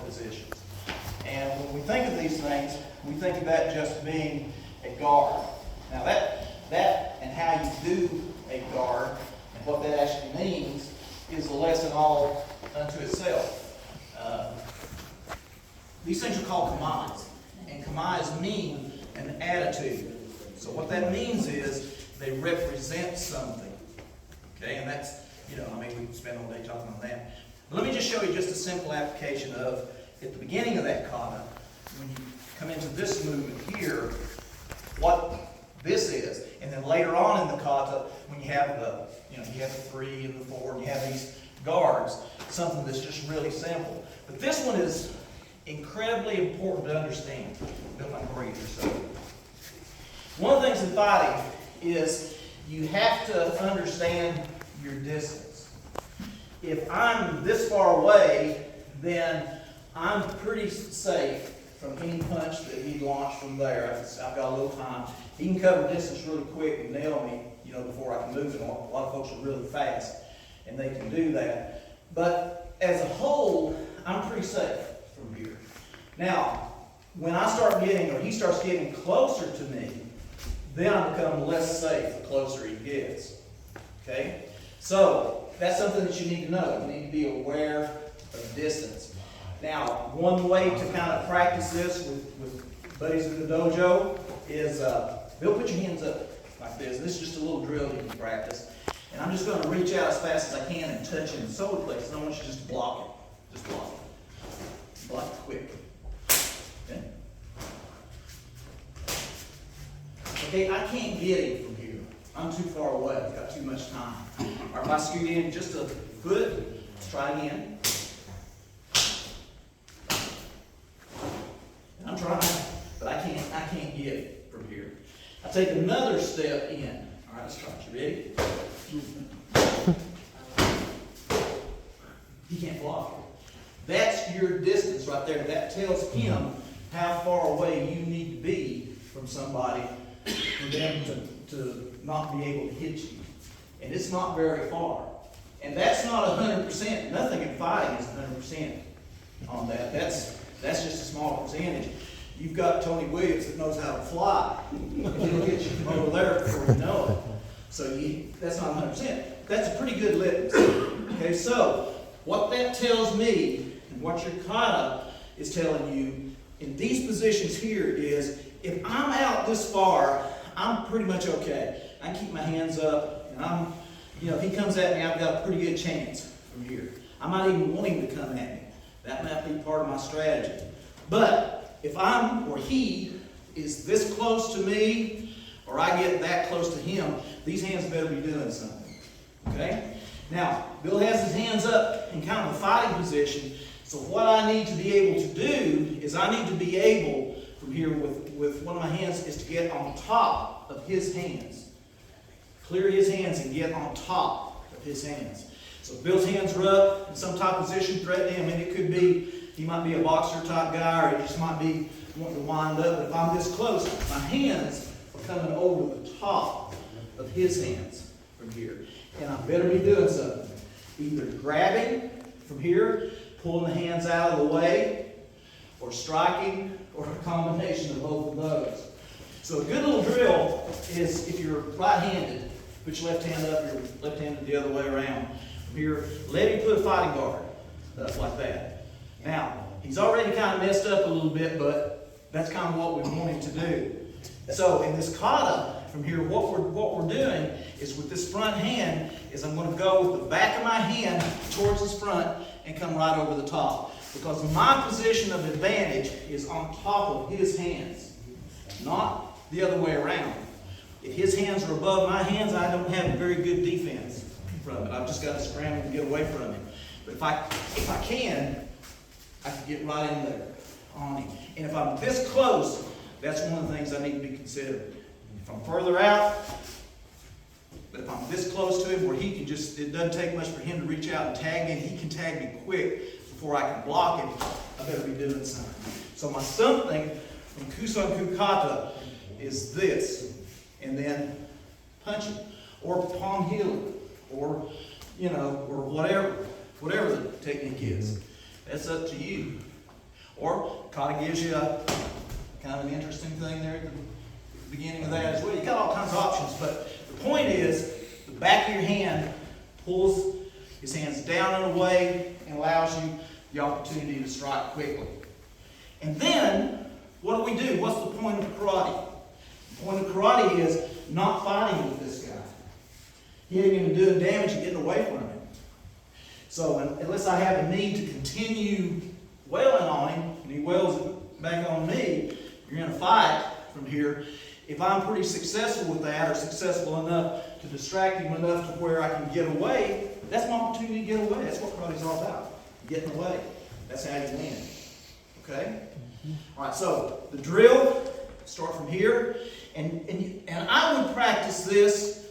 positions. And when we think of these things, we think of that just being a guard. Now that and how you do a guard and what that actually means is a lesson all unto itself. These things are called kamas, and kamas mean an attitude. So what that means is they represent something. Okay, and that's, we can spend all day talking on that. But let me just show you just a simple application of, at the beginning of that kata, when you come into this movement here, what this is. And then later on in the kata, when you have you have the 3 and the 4, and you have these guards, something that's just really simple. But this one is incredibly important to understand. Bill, I can read it yourself. One of the things in fighting is you have to understand your distance. If I'm this far away, then I'm pretty safe from any punch that he launched from there. I've got a little time. He can cover distance really quick and nail me, before I can move. And a lot of folks are really fast, and they can do that. But as a whole, I'm pretty safe from here. Now, when I start getting, or he starts getting closer to me, then I become less safe the closer he gets. Okay? So, that's something that you need to know. You need to be aware of distance. Now, one way to kind of practice this with buddies in the dojo is, Bill, put your hands up like this. This is just a little drill you can practice. And I'm just going to reach out as fast as I can and touch in the solar plexus. And I want you to just block it. Just block it. Block it quick. Okay? Okay, I can't get him from here. I'm too far away. I've got too much time. All right, if I scoot in just a foot, let's try again. I'm trying, but I can't get it from here. I take another step in. All right, let's try it. You ready? He can't block it. That's your distance right there. That tells him how far away you need to be from somebody for them to not be able to hit you. And it's not very far. And that's not 100%. Nothing in fighting is 100% on that. That's just a small percentage. You've got Tony Williams that knows how to fly. And he'll get you from over there before you know it. So that's not 100%. That's a pretty good litmus. Okay, so what that tells me, and what your kata is telling you in these positions here is, if I'm out this far, I'm pretty much okay. I can keep my hands up, and if he comes at me, I've got a pretty good chance from here. I might even want him to come at me. That might be part of my strategy. But if I'm, or he, is this close to me, or I get that close to him, these hands better be doing something. Okay? Now, Bill has his hands up in kind of a fighting position, so what I need to be able to do is I need to be able, from here with one of my hands, is to get on top of his hands. Clear his hands and get on top of his hands. So Bill's hands are up in some type of position threatening him. I mean, it could be, he might be a boxer type guy, or he just might be wanting to wind up. But if I'm this close, my hands are coming over the top of his hands from here. And I better be doing something. Either grabbing from here, pulling the hands out of the way, or striking, or a combination of both of those. So a good little drill is, if you're right-handed, put your left hand up, your left hand the other way around. From here, let him put a fighting guard up like that. Now, he's already kind of messed up a little bit, but that's kind of what we want him to do. So in this kata, from here, what we're doing is, with this front hand, is I'm going to go with the back of my hand towards his front and come right over the top. Because my position of advantage is on top of his hands, not the other way around. If his hands are above my hands, I don't have a very good defense from it. I've just got to scramble to get away from him. But if I can get right in there on him. And if I'm this close, that's one of the things I need to be considering. If I'm further out, but if I'm this close to him where he can just, it doesn't take much for him to reach out and tag me, he can tag me quick before I can block him, I better be doing something. So my something from Kusanku Kata is this, and then punching, or palm healing, or or whatever the technique is. That's up to you. Or kata gives you a kind of an interesting thing there at the beginning of that as well. You got all kinds of options, but the point is, the back of your hand pulls his hands down and away and allows you the opportunity to strike quickly. And then, what do we do? What's the point of karate? The point of karate is not fighting with this guy. Hitting him and doing damage and getting away from him. So unless I have a need to continue wailing on him, and he wails back on me, you're in a fight from here. If I'm pretty successful with that, or successful enough to distract him enough to where I can get away, that's my opportunity to get away. That's what karate's all about. Getting away. That's how you win. Okay? All right, so the drill, start from here. And I would practice this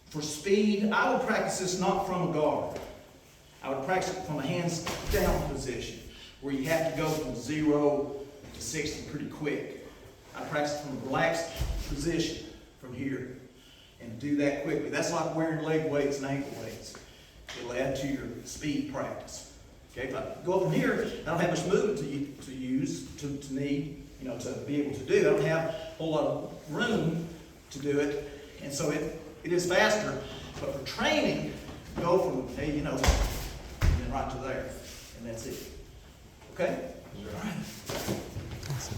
for speed. I would practice this not from a guard. I would practice it from a hands down position, where you have to go from 0 to 60 pretty quick. I practice it from a relaxed position from here and do that quickly. That's like wearing leg weights and ankle weights. It'll add to your speed practice. Okay, if I go up from here, I don't have much movement to use, to need, to be able to do. I don't have a whole lot of room to do it, and so it is faster. But for training, go from, hey, and then right to there, and that's it. Okay? All right. Awesome.